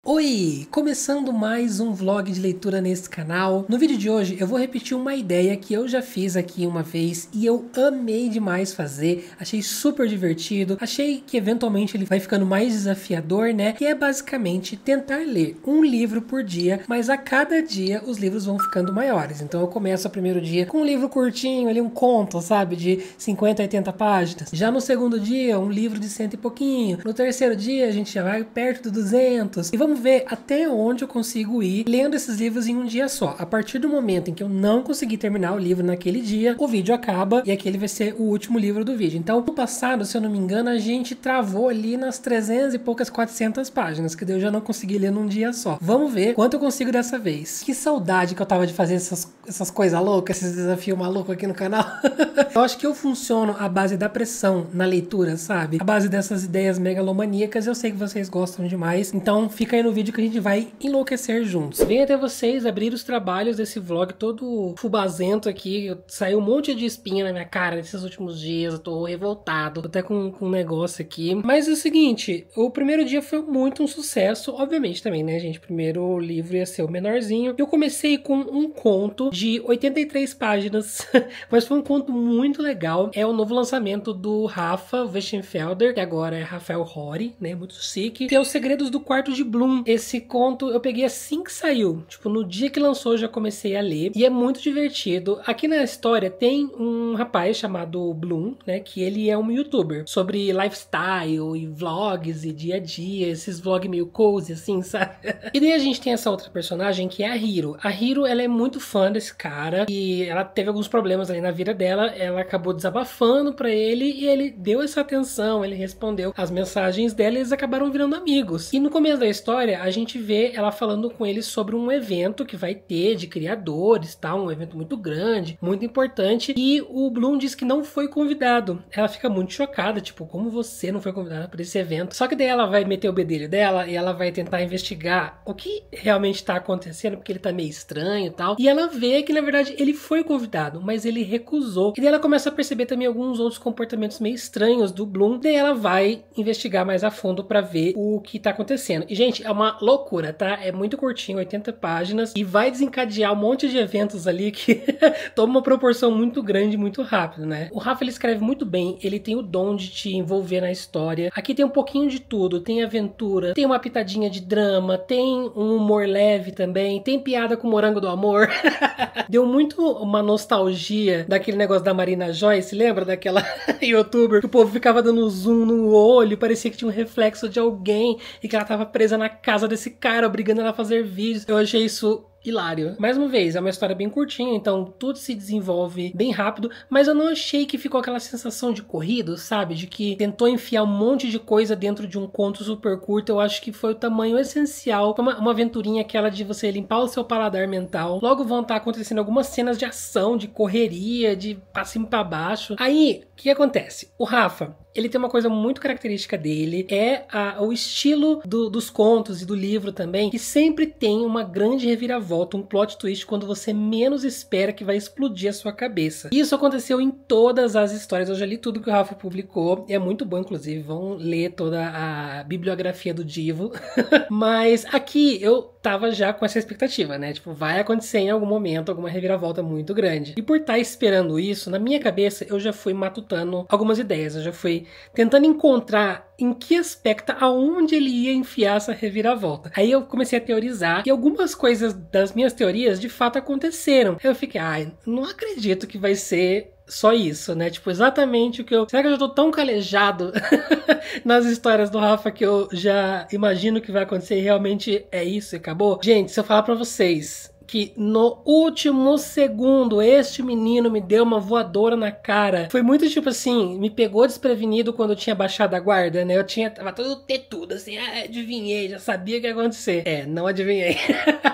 Oi! Começando mais um vlog de leitura nesse canal. No vídeo de hoje eu vou repetir uma ideia que eu já fiz aqui uma vez e eu amei demais fazer, achei super divertido, achei que eventualmente ele vai ficando mais desafiador, né? Que é basicamente tentar ler um livro por dia, mas a cada dia os livros vão ficando maiores. Então eu começo o primeiro dia com um livro curtinho, ali um conto, sabe? De 50, 80 páginas. Já no segundo dia, um livro de 100 e pouquinho. No terceiro dia a gente já vai perto do 200. E vamos ver até onde eu consigo ir lendo esses livros em um dia só. A partir do momento em que eu não conseguir terminar o livro naquele dia, o vídeo acaba e aquele vai ser o último livro do vídeo. Então, no passado, se eu não me engano, a gente travou ali nas 300 e poucas 400 páginas, que eu já não consegui ler num dia só. Vamos ver quanto eu consigo dessa vez. Que saudade que eu tava de fazer essas coisas loucas, esses desafios malucos aqui no canal. Eu acho que eu funciono à base da pressão na leitura, sabe? A base dessas ideias megalomaníacas, eu sei que vocês gostam demais. Então, fica aí no vídeo que a gente vai enlouquecer juntos. Venho até vocês abrir os trabalhos desse vlog todo fubazento aqui. Saiu um monte de espinha na minha cara nesses últimos dias. Eu tô revoltado. Tô até com um negócio aqui. Mas é o seguinte, o primeiro dia foi muito um sucesso. Obviamente também, né, gente? O primeiro livro ia ser o menorzinho. Eu comecei com um conto de 83 páginas. Mas foi um conto muito legal. É o novo lançamento do Rafa Westenfelder, que agora é Rafael Rohrer, né? Muito chique. Que é Os Segredos do Quarto de Bloom. Esse conto eu peguei assim que saiu. Tipo, no dia que lançou eu já comecei a ler. E é muito divertido. Aqui na história tem um rapaz chamado Bloom, né? Que ele é um youtuber sobre lifestyle e vlogs e dia a dia. Esses vlogs meio cozy, assim, sabe? E daí a gente tem essa outra personagem que é a Hiro. A Hiro, ela é muito fã desse cara. E ela teve alguns problemas ali na vida dela. Ela acabou desabafando pra ele. E ele deu essa atenção. Ele respondeu as mensagens dela e eles acabaram virando amigos. E no começo da história, a gente vê ela falando com ele sobre um evento que vai ter de criadores, tá? Um evento muito grande, muito importante. E o Bloom diz que não foi convidado. Ela fica muito chocada, tipo, como você não foi convidada para esse evento? Só que daí ela vai meter o bedelho dela e ela vai tentar investigar o que realmente tá acontecendo, porque ele tá meio estranho e tal. E ela vê que, na verdade, ele foi convidado, mas ele recusou. E daí ela começa a perceber também alguns outros comportamentos meio estranhos do Bloom. Daí ela vai investigar mais a fundo para ver o que tá acontecendo. E, gente, é uma loucura, tá? É muito curtinho, 80 páginas, e vai desencadear um monte de eventos ali que toma uma proporção muito grande, muito rápido, né? O Rafa, ele escreve muito bem, ele tem o dom de te envolver na história. Aqui tem um pouquinho de tudo, tem aventura, tem uma pitadinha de drama, tem um humor leve também, tem piada com morango do amor. Deu muito uma nostalgia daquele negócio da Marina Joyce, lembra daquela youtuber que o povo ficava dando zoom no olho, parecia que tinha um reflexo de alguém e que ela tava presa na casa desse cara, obrigando ela a fazer vídeos. Eu achei isso hilário. Mais uma vez, é uma história bem curtinha, então tudo se desenvolve bem rápido, mas eu não achei que ficou aquela sensação de corrido, sabe? De que tentou enfiar um monte de coisa dentro de um conto super curto. Eu acho que foi o tamanho essencial, uma aventurinha aquela de você limpar o seu paladar mental. Logo vão estar acontecendo algumas cenas de ação, de correria, de pra cima e pra baixo. Aí, o que acontece? O Rafa, ele tem uma coisa muito característica dele, é o estilo dos contos e do livro também, que sempre tem uma grande reviravolta, um plot twist quando você menos espera, que vai explodir a sua cabeça. Isso aconteceu em todas as histórias, eu já li tudo que o Rafa publicou, é muito bom, inclusive, vão ler toda a bibliografia do Divo. Mas aqui eu tava já com essa expectativa, né? Tipo, vai acontecer em algum momento alguma reviravolta muito grande. E por estar esperando isso, na minha cabeça eu já fui matutando algumas ideias, eu já fui tentando encontrar em que aspecto, aonde ele ia enfiar essa reviravolta. Aí eu comecei a teorizar e algumas coisas das minhas teorias de fato aconteceram. Aí eu fiquei, ai, não acredito que vai ser só isso, né? Tipo, exatamente o que eu... Será que eu já tô tão calejado nas histórias do Rafa que eu já imagino que vai acontecer e realmente é isso e acabou? Gente, se eu falar pra vocês que no último segundo este menino me deu uma voadora na cara. Foi muito tipo assim, me pegou desprevenido quando eu tinha baixado a guarda, né? Tava todo tetudo assim, adivinhei, já sabia o que ia acontecer. É, não adivinhei.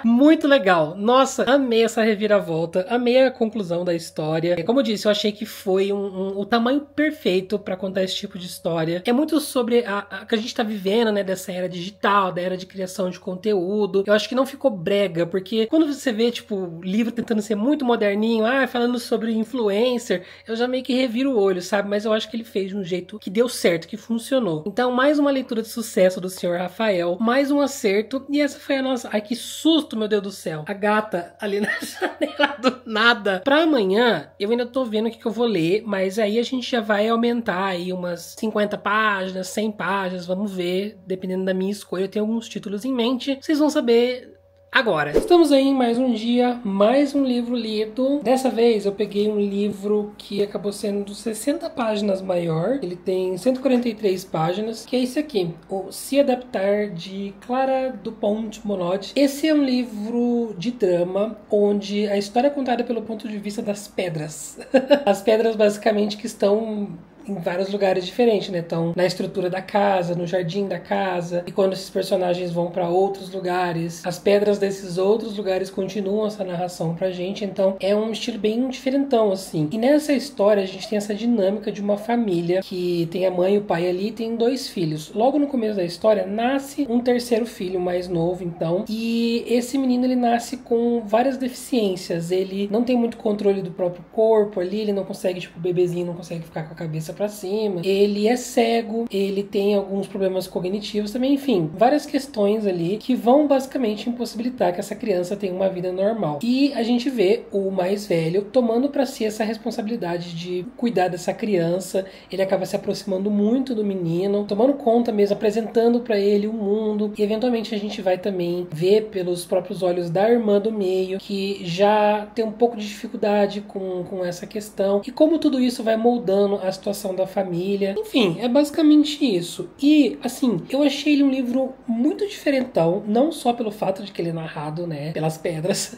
Muito legal. Nossa, amei essa reviravolta, amei a conclusão da história. Como eu disse, eu achei que foi o tamanho perfeito pra contar esse tipo de história. É muito sobre a que a gente tá vivendo, né? Dessa era digital, da era de criação de conteúdo. Eu acho que não ficou brega, porque quando você você vê, tipo, o livro tentando ser muito moderninho, falando sobre influencer, eu já meio que reviro o olho, sabe? Mas eu acho que ele fez de um jeito que deu certo, que funcionou. Então, mais uma leitura de sucesso do Sr. Rafael, mais um acerto, e essa foi a nossa... Ai, que susto, meu Deus do céu. A gata ali na janela do nada. Pra amanhã, eu ainda tô vendo o que eu vou ler, mas aí a gente já vai aumentar aí umas 50 páginas, 100 páginas, vamos ver, dependendo da minha escolha. Eu tenho alguns títulos em mente, vocês vão saber agora. Estamos aí em mais um dia, mais um livro lido. Dessa vez eu peguei um livro que acabou sendo 60 páginas maior. Ele tem 143 páginas, que é esse aqui, o Se Adaptar, de Clara Dupont-Monod. Esse é um livro de drama, onde a história é contada pelo ponto de vista das pedras. As pedras basicamente que estão em vários lugares diferentes, né? Então, na estrutura da casa, no jardim da casa, e quando esses personagens vão para outros lugares, as pedras desses outros lugares continuam essa narração pra gente, então é um estilo bem diferentão, assim. E nessa história a gente tem essa dinâmica de uma família que tem a mãe e o pai ali e tem 2 filhos. Logo no começo da história, nasce um terceiro filho, mais novo, então, e esse menino, ele nasce com várias deficiências, ele não tem muito controle do próprio corpo ali, ele não consegue, tipo, o bebezinho não consegue ficar com a cabeça pra cima, ele é cego, ele tem alguns problemas cognitivos também, enfim, várias questões ali que vão basicamente impossibilitar que essa criança tenha uma vida normal. E a gente vê o mais velho tomando pra si essa responsabilidade de cuidar dessa criança, ele acaba se aproximando muito do menino, tomando conta mesmo, apresentando pra ele o mundo, e eventualmente a gente vai também ver pelos próprios olhos da irmã do meio, que já tem um pouco de dificuldade com essa questão, e como tudo isso vai moldando a situação da família. Enfim, é basicamente isso. E, assim, eu achei ele um livro muito diferentão, não só pelo fato de que ele é narrado, né, pelas pedras,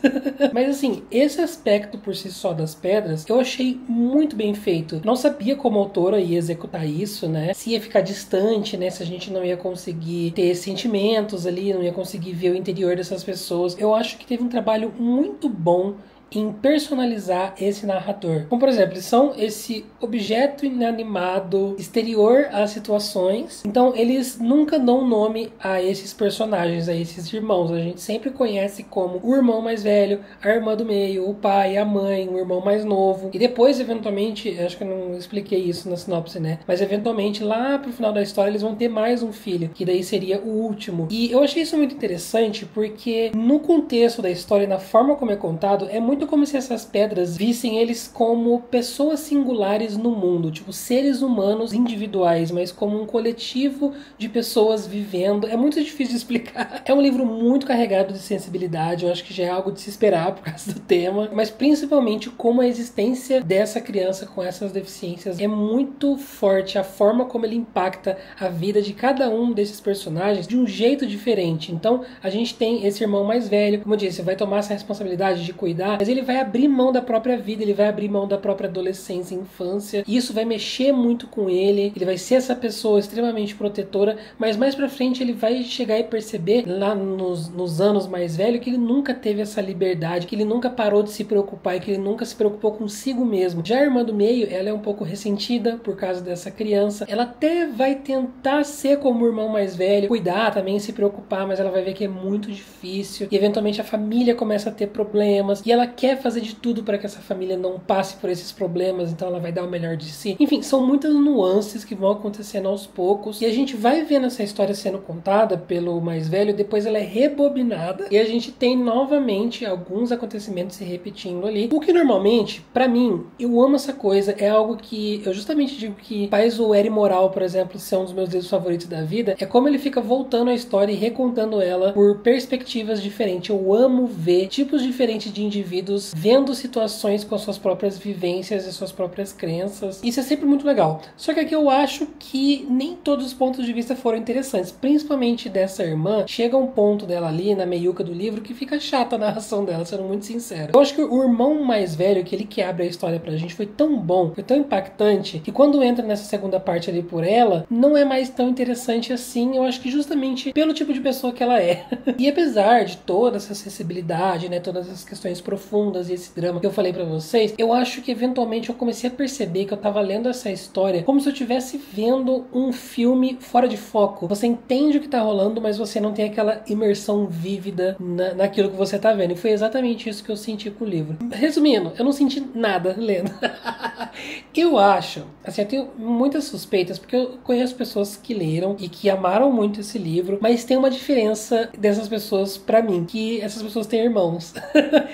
mas, assim, esse aspecto por si só das pedras, eu achei muito bem feito. Não sabia como a autora ia executar isso, né, se ia ficar distante, né, se a gente não ia conseguir ter sentimentos ali, não ia conseguir ver o interior dessas pessoas. Eu acho que teve um trabalho muito bom em personalizar esse narrador. Como, por exemplo, eles são esse objeto inanimado exterior às situações. Então, eles nunca dão nome a esses personagens, a esses irmãos. A gente sempre conhece como o irmão mais velho, a irmã do meio, o pai, a mãe, o irmão mais novo. E depois, eventualmente, acho que eu não expliquei isso na sinopse, né? Mas, eventualmente, lá pro final da história, eles vão ter mais um filho, que daí seria o último. E eu achei isso muito interessante, porque no contexto da história, na forma como é contado, é muito como se essas pedras vissem eles como pessoas singulares no mundo, tipo seres humanos individuais, mas como um coletivo de pessoas vivendo. É muito difícil de explicar. É um livro muito carregado de sensibilidade, eu acho que já é algo de se esperar por causa do tema, mas principalmente como a existência dessa criança com essas deficiências é muito forte, a forma como ele impacta a vida de cada um desses personagens de um jeito diferente. Então a gente tem esse irmão mais velho, como eu disse, vai tomar essa responsabilidade de cuidar, mas ele vai abrir mão da própria vida, ele vai abrir mão da própria adolescência e infância, e isso vai mexer muito com ele vai ser essa pessoa extremamente protetora, mas mais pra frente ele vai chegar e perceber, lá nos anos mais velhos, que ele nunca teve essa liberdade, que ele nunca parou de se preocupar e que ele nunca se preocupou consigo mesmo. Já a irmã do meio, ela é um pouco ressentida por causa dessa criança, ela até vai tentar ser como o irmão mais velho, cuidar também, se preocupar, mas ela vai ver que é muito difícil, e eventualmente a família começa a ter problemas, e ela quer fazer de tudo para que essa família não passe por esses problemas, então ela vai dar o melhor de si. Enfim, são muitas nuances que vão acontecendo aos poucos, e a gente vai vendo essa história sendo contada pelo mais velho, depois ela é rebobinada, e a gente tem novamente alguns acontecimentos se repetindo ali, o que normalmente, pra mim, eu amo essa coisa, é algo que eu justamente digo que faz o Eri Moral, por exemplo, ser um dos meus livros favoritos da vida, é como ele fica voltando a história e recontando ela por perspectivas diferentes. Eu amo ver tipos diferentes de indivíduos vendo situações com as suas próprias vivências e suas próprias crenças. Isso é sempre muito legal. Só que aqui eu acho que nem todos os pontos de vista foram interessantes. Principalmente dessa irmã, chega um ponto dela ali, na meiuca do livro, que fica chata a narração dela, sendo muito sincero. Eu acho que o irmão mais velho, aquele que abre a história pra gente, foi tão bom, foi tão impactante, que quando entra nessa segunda parte ali por ela, não é mais tão interessante assim. Eu acho que justamente pelo tipo de pessoa que ela é. E apesar de toda essa sensibilidade, né, todas essas questões profundas, profundas e esse drama que eu falei pra vocês, eu acho que eventualmente eu comecei a perceber que eu tava lendo essa história como se eu estivesse vendo um filme fora de foco. Você entende o que tá rolando, mas você não tem aquela imersão vívida naquilo que você tá vendo. E foi exatamente isso que eu senti com o livro. Resumindo, eu não senti nada lendo. Eu acho, assim, eu tenho muitas suspeitas, porque eu conheço pessoas que leram e que amaram muito esse livro, mas tem uma diferença dessas pessoas pra mim, que essas pessoas têm irmãos.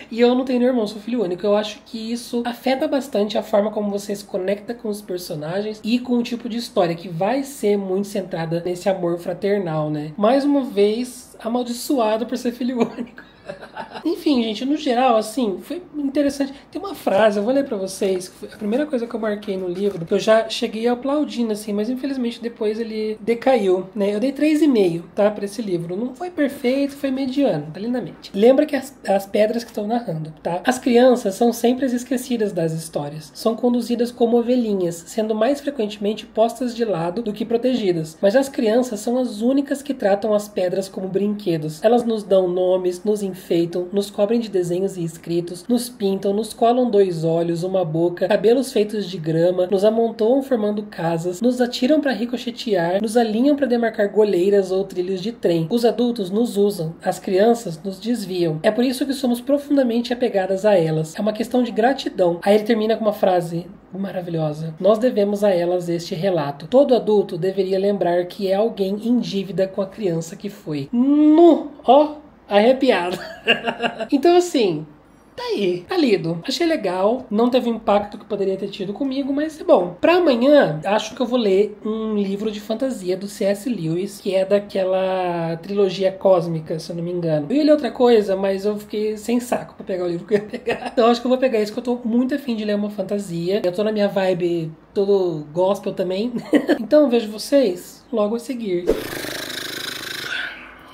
E eu não tenho irmão, sou filho único. Eu acho que isso afeta bastante a forma como você se conecta com os personagens e com o tipo de história, que vai ser muito centrada nesse amor fraternal, né? Mais uma vez, amaldiçoado por ser filho único. Enfim, gente, no geral, assim, foi interessante. Tem uma frase, eu vou ler pra vocês, que foi a primeira coisa que eu marquei no livro, que eu já cheguei aplaudindo, assim, mas infelizmente depois ele decaiu, né? Eu dei 3,5, tá, pra esse livro. Não foi perfeito, foi mediano, tá lindamente. Lembra que as pedras que estão narrando, tá? As crianças são sempre as esquecidas das histórias. São conduzidas como ovelhinhas, sendo mais frequentemente postas de lado do que protegidas. Mas as crianças são as únicas que tratam as pedras como brinquedos. Elas nos dão nomes, nos enfeitam, nos cobrem de desenhos e escritos, nos pintam, nos colam 2 olhos, uma boca, cabelos feitos de grama, nos amontoam formando casas, nos atiram para ricochetear, nos alinham para demarcar goleiras ou trilhos de trem. Os adultos nos usam, as crianças nos desviam. É por isso que somos profundamente apegadas a elas. É uma questão de gratidão. Aí ele termina com uma frase maravilhosa. Nós devemos a elas este relato. Todo adulto deveria lembrar que é alguém em dívida com a criança que foi. Ó, arrepiado. Então, assim, tá aí, tá lido. Achei legal, não teve o impacto que poderia ter tido comigo, mas é bom. Pra amanhã, acho que eu vou ler um livro de fantasia do C.S. Lewis, que é daquela trilogia cósmica, se eu não me engano. Eu ia ler outra coisa, mas eu fiquei sem saco pra pegar o livro que eu ia pegar. Então acho que eu vou pegar isso, que eu tô muito afim de ler uma fantasia. Eu tô na minha vibe todo gospel também. Então vejo vocês logo a seguir.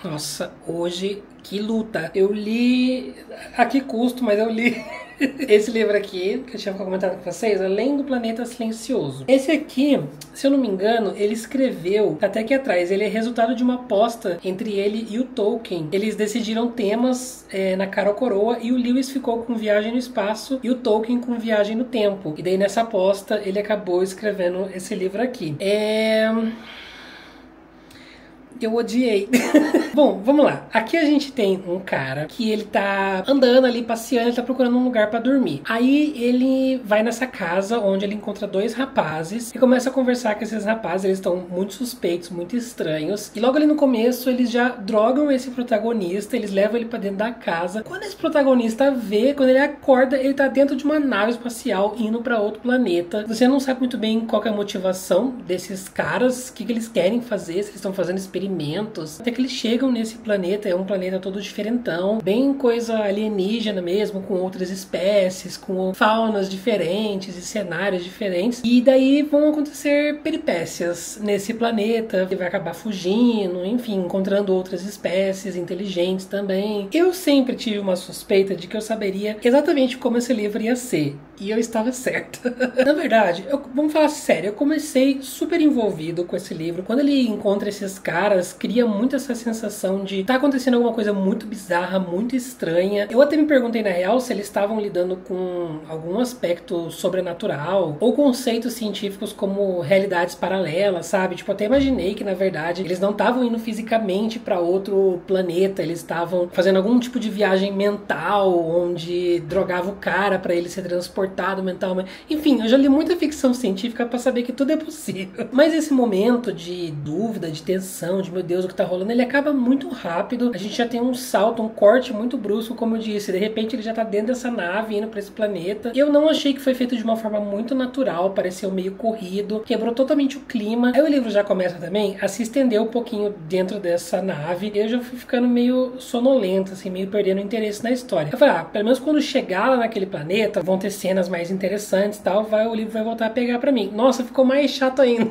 Nossa, hoje que luta. Eu li a que custo, mas eu li esse livro aqui, que eu tinha comentado com vocês, Além do Planeta Silencioso. Esse aqui, se eu não me engano, ele escreveu, até aqui atrás, ele é resultado de uma aposta entre ele e o Tolkien. Eles decidiram temas na cara ou coroa, e o Lewis ficou com Viagem no Espaço e o Tolkien com Viagem no Tempo. E daí nessa aposta ele acabou escrevendo esse livro aqui. Eu odiei. Bom, vamos lá. Aqui a gente tem um cara que ele tá andando ali, passeando, ele tá procurando um lugar pra dormir. Aí ele vai nessa casa onde ele encontra 2 rapazes e começa a conversar com esses rapazes. Eles estão muito suspeitos, muito estranhos. E logo ali no começo eles já drogam esse protagonista, eles levam ele pra dentro da casa. Quando esse protagonista vê, quando ele acorda, ele tá dentro de uma nave espacial indo pra outro planeta. Você não sabe muito bem qual que é a motivação desses caras, o que eles querem fazer, se eles estão fazendo experimentos. Até que eles chegam nesse planeta, é um planeta todo diferentão, bem coisa alienígena mesmo, com outras espécies, com faunas diferentes e cenários diferentes. E daí vão acontecer peripécias nesse planeta, que vai acabar fugindo, enfim, encontrando outras espécies inteligentes também. Eu sempre tive uma suspeita de que eu saberia exatamente como esse livro ia ser. E eu estava certa. Na verdade, vamos falar sério, eu comecei super envolvido com esse livro. Quando ele encontra esses caras, cria muito essa sensação de tá acontecendo alguma coisa muito bizarra, muito estranha. Eu até me perguntei na real se eles estavam lidando com algum aspecto sobrenatural ou conceitos científicos como realidades paralelas, sabe? Tipo, até imaginei que na verdade eles não estavam indo fisicamente para outro planeta, eles estavam fazendo algum tipo de viagem mental, onde drogava o cara para ele ser transportado mentalmente. Enfim, eu já li muita ficção científica para saber que tudo é possível. Mas esse momento de dúvida, de tensão, de meu Deus, o que tá rolando, ele acaba muito rápido. A gente já tem um salto, um corte muito brusco, como eu disse. De repente ele já tá dentro dessa nave, indo pra esse planeta. Eu não achei que foi feito de uma forma muito natural, pareceu meio corrido, quebrou totalmente o clima. Aí o livro já começa também a se estender um pouquinho dentro dessa nave. Eu já fui ficando meio sonolento, assim, meio perdendo interesse na história. Eu falei, pelo menos quando chegar lá naquele planeta, vão ter cenas mais interessantes e tal, o livro vai voltar a pegar pra mim. Nossa, ficou mais chato ainda.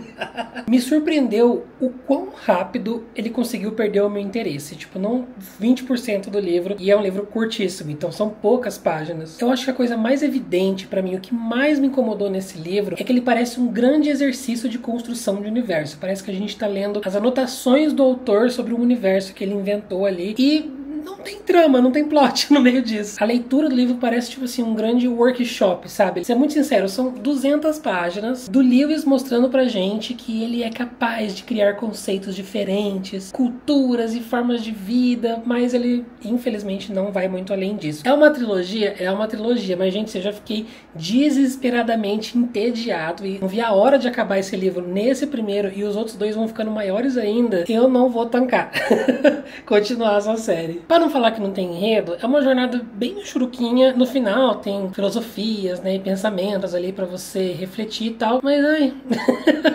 Me surpreendeu o quão rápido ele conseguiu perder o meu interesse. Tipo, não 20% do livro, e é um livro curtíssimo, então são poucas páginas. Eu acho que a coisa mais evidente pra mim, o que mais me incomodou nesse livro, é que ele parece um grande exercício de construção de universo. Parece que a gente tá lendo as anotações do autor sobre o universo que ele inventou ali, e não tem trama, não tem plot no meio disso. A leitura do livro parece, tipo assim, um grande workshop, sabe? Ser muito sincero, são 200 páginas do Lewis mostrando pra gente que ele é capaz de criar conceitos diferentes, culturas e formas de vida, mas ele, infelizmente, não vai muito além disso. É uma trilogia? É uma trilogia, mas, gente, eu já fiquei desesperadamente entediado e não vi a hora de acabar esse livro nesse primeiro e os outros dois vão ficando maiores ainda. Eu não vou tancar continuar essa série. Para não falar que não tem enredo, é uma jornada bem churuquinha. No final tem filosofias, né, e pensamentos ali pra você refletir e tal, mas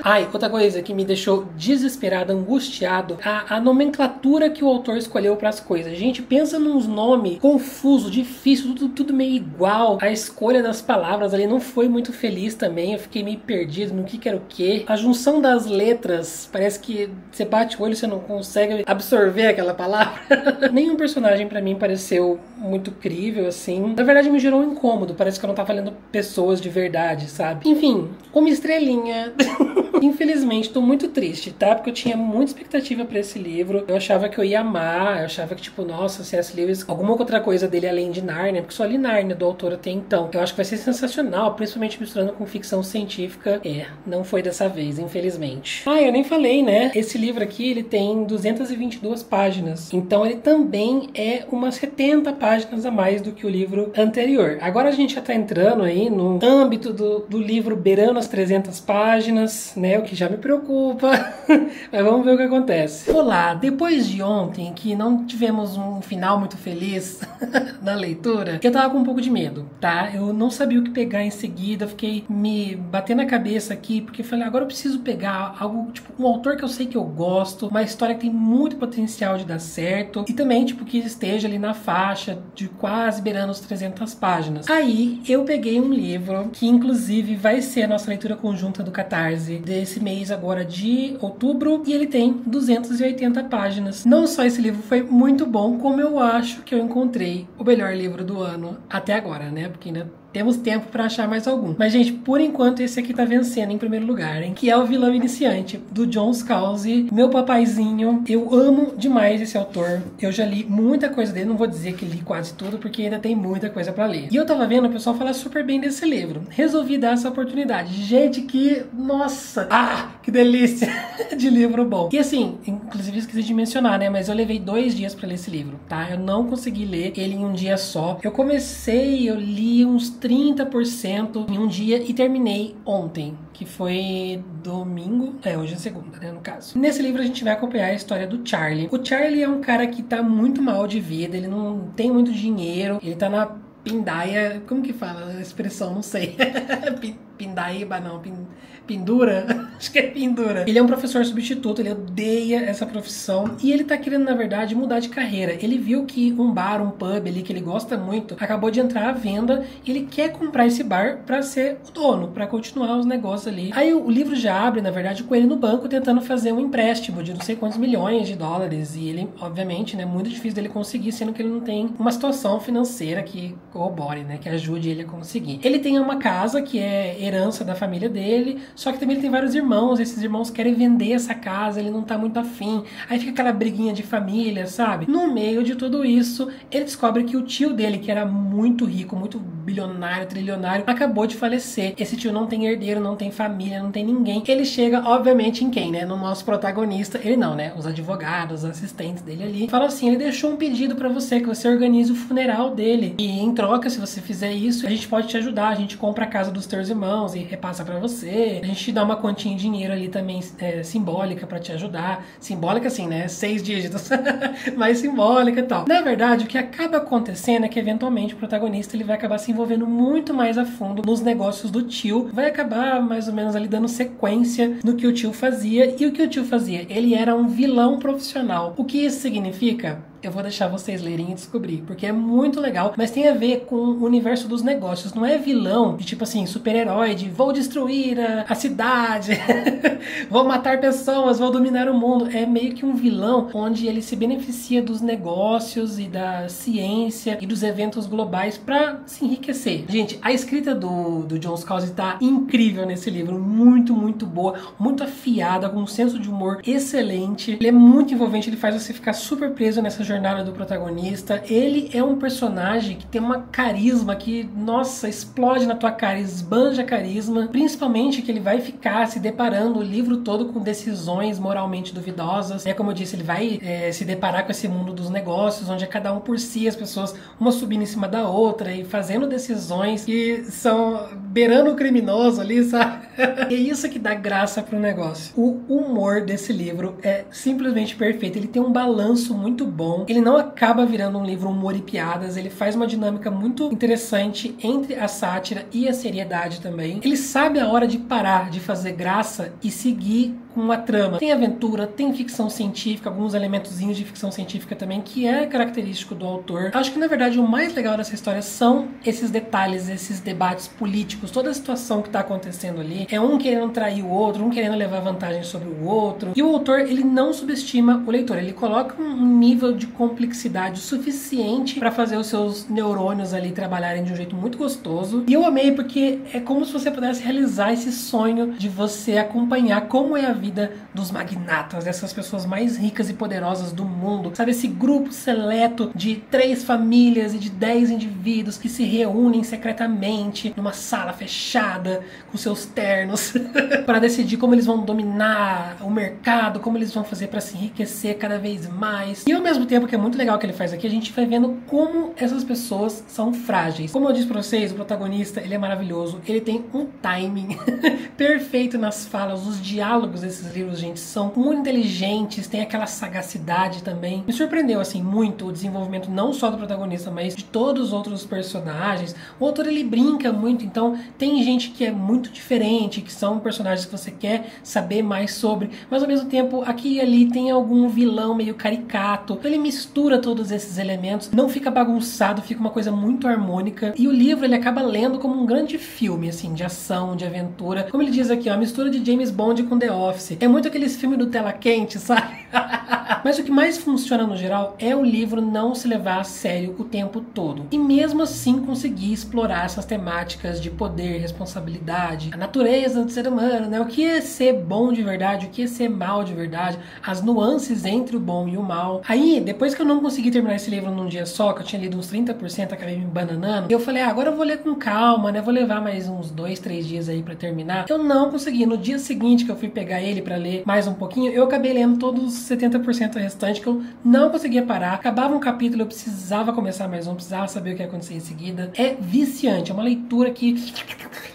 ai, outra coisa que me deixou desesperado, angustiado, a nomenclatura que o autor escolheu para as coisas. Gente, pensa nos nomes confuso, difícil, tudo meio igual. A escolha das palavras ali não foi muito feliz também. Eu fiquei meio perdido no que era o que. A junção das letras, parece que você bate o olho e você não consegue absorver aquela palavra. Nenhum personagem pra mim pareceu muito crível, assim. Na verdade, me gerou um incômodo. Parece que eu não tava lendo pessoas de verdade, sabe? Enfim, uma estrelinha. Infelizmente, tô muito triste, tá? Porque eu tinha muita expectativa pra esse livro. Eu achava que eu ia amar. Eu achava que, tipo, nossa, C.S. Lewis, alguma outra coisa dele além de Nárnia, porque só li Nárnia do autor até então. Eu acho que vai ser sensacional, principalmente misturando com ficção científica. Não foi dessa vez, infelizmente. Eu nem falei, né? Esse livro aqui, ele tem 222 páginas. Então, ele também é umas 70 páginas a mais do que o livro anterior. Agora a gente já tá entrando aí no âmbito do livro beirando as 300 páginas, né? O que já me preocupa. Mas vamos ver o que acontece. Olá, depois de ontem, que não tivemos um final muito feliz na leitura, eu tava com um pouco de medo, tá? Eu não sabia o que pegar em seguida, eu fiquei me batendo a cabeça aqui, porque falei, agora eu preciso pegar algo, tipo, um autor que eu sei que eu gosto, uma história que tem muito potencial de dar certo, e também, tipo, que esteja ali na faixa de quase beirando os 300 páginas. Aí, eu peguei um livro, que inclusive vai ser a nossa leitura conjunta do Catarse, desse mês agora de outubro, e ele tem 280 páginas. Não só esse livro foi muito bom, como eu acho que eu encontrei o melhor livro do ano até agora, né? Porque ainda temos tempo pra achar mais algum. Mas, gente, por enquanto esse aqui tá vencendo em primeiro lugar, hein? Que é O Vilão Iniciante, do John Scalzi, meu papaizinho. Eu amo demais esse autor. Eu já li muita coisa dele, não vou dizer que li quase tudo, porque ainda tem muita coisa pra ler. E eu tava vendo o pessoal falar super bem desse livro. Resolvi dar essa oportunidade. Gente, que... nossa! Que delícia de livro bom. E assim, inclusive esqueci de mencionar, né? Mas eu levei 2 dias pra ler esse livro, tá? Eu não consegui ler ele em um dia só. Eu li uns 30% em um dia e terminei ontem, que foi domingo, hoje é segunda, né, no caso. Nesse livro a gente vai acompanhar a história do Charlie. O Charlie é um cara que tá muito mal de vida, ele não tem muito dinheiro, ele tá na pindaia, como que fala a expressão? Não sei. Pindaíba, não, pendura? Acho que é pendura. Ele é um professor substituto, ele odeia essa profissão e ele tá querendo, na verdade, mudar de carreira. Ele viu que um bar, um pub ali que ele gosta muito, acabou de entrar à venda e ele quer comprar esse bar pra ser o dono, pra continuar os negócios ali. Aí o livro já abre, na verdade, com ele no banco tentando fazer um empréstimo de não sei quantos milhões de dólares e ele, obviamente, né, muito difícil dele conseguir, sendo que ele não tem uma situação financeira que corrobore, né, que ajude ele a conseguir. Ele tem uma casa que é herança da família dele, só que também ele tem vários irmãos, esses irmãos querem vender essa casa, ele não tá muito afim, aí fica aquela briguinha de família, sabe? No meio de tudo isso, ele descobre que o tio dele, que era muito rico, muito bilionário, trilionário, acabou de falecer. Esse tio não tem herdeiro, não tem família, não tem ninguém. Ele chega, obviamente, em quem, né? No nosso protagonista, ele não, né? Os advogados, os assistentes dele ali. Fala assim, ele deixou um pedido pra você, que você organize o funeral dele. E em troca, se você fizer isso, a gente pode te ajudar, a gente compra a casa dos teus irmãos e repassa pra você. A gente te dá uma quantia em dinheiro ali também simbólica pra te ajudar. Simbólica assim, né? 6 dígitos. Mas simbólica e tal. Na verdade, o que acaba acontecendo é que eventualmente o protagonista ele vai acabar se envolvendo muito mais a fundo nos negócios do tio. Vai acabar mais ou menos ali dando sequência no que o tio fazia. E o que o tio fazia? Ele era um vilão profissional. O que isso significa? Eu vou deixar vocês lerem e descobrir, porque é muito legal, mas tem a ver com o universo dos negócios. Não é vilão de tipo assim, super-herói, de vou destruir a cidade, vou matar pessoas, vou dominar o mundo. É meio que um vilão onde ele se beneficia dos negócios e da ciência e dos eventos globais para se enriquecer. Gente, a escrita do John Scalzi tá incrível nesse livro, muito, muito boa, muito afiada, com um senso de humor excelente. Ele é muito envolvente, ele faz você ficar super preso nessa jornada jornada do protagonista. Ele é um personagem que tem uma carisma que, nossa, explode na tua cara, esbanja carisma, principalmente que ele vai ficar se deparando o livro todo com decisões moralmente duvidosas. Como eu disse, ele vai se deparar com esse mundo dos negócios, onde é cada um por si, as pessoas uma subindo em cima da outra e fazendo decisões que são beirando o criminoso ali, sabe? É isso que dá graça pro negócio. O humor desse livro é simplesmente perfeito. Ele tem um balanço muito bom. Ele não acaba virando um livro humor e piadas. Ele faz uma dinâmica muito interessante entre a sátira e a seriedade também. Ele sabe a hora de parar de fazer graça e seguir com a trama. Tem aventura, tem ficção científica, alguns elementozinhos de ficção científica também, que é característico do autor. Acho que, na verdade, o mais legal dessa história são esses detalhes, esses debates políticos, toda a situação que está acontecendo ali. É um querendo trair o outro, um querendo levar vantagem sobre o outro. E o autor, ele não subestima o leitor. Ele coloca um nível de complexidade suficiente para fazer os seus neurônios ali trabalharem de um jeito muito gostoso. E eu amei porque é como se você pudesse realizar esse sonho de você acompanhar como é a vida dos magnatas, dessas pessoas mais ricas e poderosas do mundo. Sabe, esse grupo seleto de 3 famílias e de 10 indivíduos que se reúnem secretamente numa sala fechada com seus ternos para decidir como eles vão dominar o mercado, como eles vão fazer para se enriquecer cada vez mais. E ao mesmo tempo que é muito legal o que ele faz aqui, a gente vai vendo como essas pessoas são frágeis. Como eu disse para vocês, o protagonista, ele é maravilhoso, ele tem um timing perfeito nas falas, os diálogos desses livros, gente, são muito inteligentes, tem aquela sagacidade também. Me surpreendeu, assim, muito o desenvolvimento não só do protagonista, mas de todos os outros personagens. O autor, ele brinca muito, então tem gente que é muito diferente, que são personagens que você quer saber mais sobre, mas ao mesmo tempo, aqui e ali tem algum vilão meio caricato. Então ele mistura todos esses elementos, não fica bagunçado, fica uma coisa muito harmônica, e o livro, ele acaba lendo como um grande filme, assim, de ação, de aventura. Como ele diz aqui, ó, a mistura de James Bond com The Office. É muito aqueles filmes do tela quente, sabe? Mas o que mais funciona no geral é o livro não se levar a sério o tempo todo. E mesmo assim conseguir explorar essas temáticas de poder, responsabilidade, a natureza do ser humano, né? O que é ser bom de verdade, o que é ser mal de verdade, as nuances entre o bom e o mal. Aí, depois que eu não consegui terminar esse livro num dia só, que eu tinha lido uns 30%, acabei me bananando, eu falei, agora eu vou ler com calma, né? Vou levar mais uns 2, 3 dias aí pra terminar. Eu não consegui. No dia seguinte que eu fui pegar ele pra ler mais um pouquinho, eu acabei lendo todos os 70% restante, que eu não conseguia parar. Acabava um capítulo, eu precisava começar mais um, precisava saber o que ia acontecer em seguida. É viciante, é uma leitura que...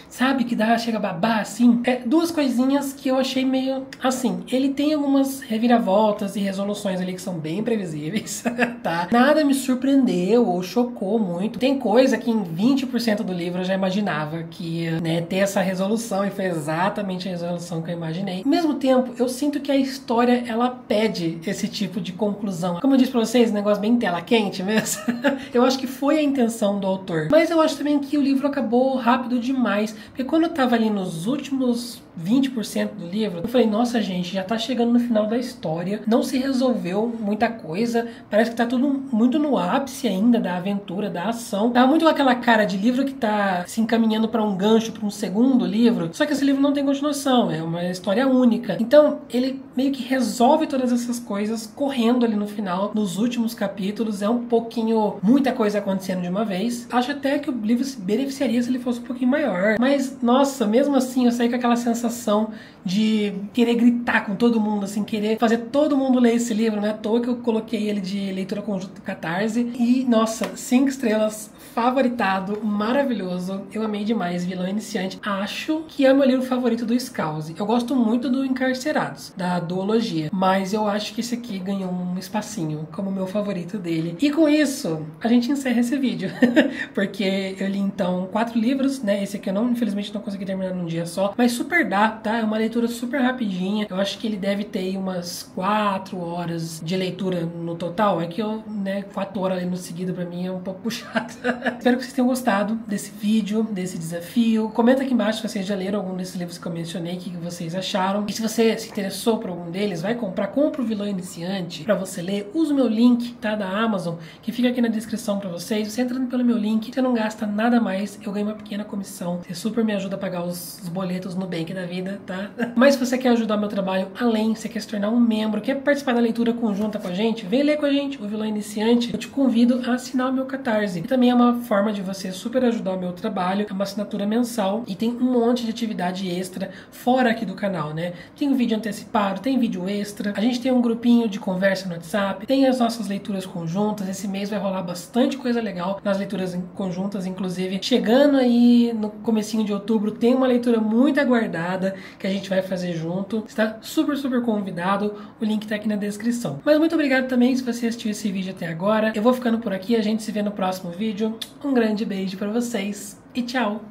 sabe, que dá, chega a babar, assim. Duas coisinhas que eu achei meio, assim, ele tem algumas reviravoltas e resoluções ali que são bem previsíveis, tá? Nada me surpreendeu ou chocou muito. Tem coisa que em 20% do livro eu já imaginava que ia, né, ter essa resolução, e foi exatamente a resolução que eu imaginei. Ao mesmo tempo, eu sinto que a história, ela pede esse tipo de conclusão. Como eu disse pra vocês, negócio bem tela quente mesmo. Eu acho que foi a intenção do autor. Mas eu acho também que o livro acabou rápido demais. Porque quando eu tava ali nos últimos 20% do livro, eu falei, nossa gente, já tá chegando no final da história, não se resolveu muita coisa, parece que tá tudo muito no ápice ainda da aventura, da ação. Tava muito com aquela cara de livro que tá se encaminhando pra um gancho, pra um segundo livro, só que esse livro não tem continuação, é uma história única. Então, ele meio que resolve todas essas coisas correndo ali no final, nos últimos capítulos, é um pouquinho, muita coisa acontecendo de uma vez. Acho até que o livro se beneficiaria se ele fosse um pouquinho maior, mas, nossa, mesmo assim, eu saí com aquela sensação de querer gritar com todo mundo, assim, querer fazer todo mundo ler esse livro, né? À toa que eu coloquei ele de leitura conjunta do Catarse. E, nossa, 5 estrelas, favoritado, maravilhoso. Eu amei demais, vilão iniciante. Acho que é o meu livro favorito do Scouse. Eu gosto muito do Encarcerados, da duologia, mas eu acho que esse aqui ganhou um espacinho como meu favorito dele. E com isso, a gente encerra esse vídeo, porque eu li, então, 4 livros, né? Esse aqui eu não, infelizmente, não consegui terminar num dia só, mas super dá, tá? É uma leitura super rapidinha. Eu acho que ele deve ter umas 4 horas de leitura no total. É que eu, né, 4 horas ali no seguido pra mim é um pouco puxado. Espero que vocês tenham gostado desse vídeo, desse desafio. Comenta aqui embaixo se vocês já leram algum desses livros que eu mencionei, o que vocês acharam. E se você se interessou por algum deles, vai comprar, compra o Vilão Iniciante pra você ler. Usa o meu link, tá? Da Amazon, que fica aqui na descrição pra vocês. Você entrando pelo meu link, você não gasta nada mais, eu ganho uma pequena comissão. Você super me ajuda a pagar os boletos no Nubank da vida, tá? Mas se você quer ajudar o meu trabalho além, você quer se tornar um membro, quer participar da leitura conjunta com a gente, vem ler com a gente, o Vilão Iniciante. Eu te convido a assinar o meu Catarse. E também é uma forma de você super ajudar o meu trabalho, é uma assinatura mensal e tem um monte de atividade extra fora aqui do canal, né? Tem vídeo antecipado, tem vídeo extra, a gente tem um grupinho de conversa no WhatsApp, tem as nossas leituras conjuntas. Esse mês vai rolar bastante coisa legal nas leituras conjuntas, inclusive chegando aí no comecinho de outubro tem uma leitura muito aguardada que a gente vai fazer junto. Está super convidado, o link tá aqui na descrição. Mas muito obrigado também se você assistiu esse vídeo até agora. Eu vou ficando por aqui, a gente se vê no próximo vídeo. Um grande beijo pra vocês e tchau!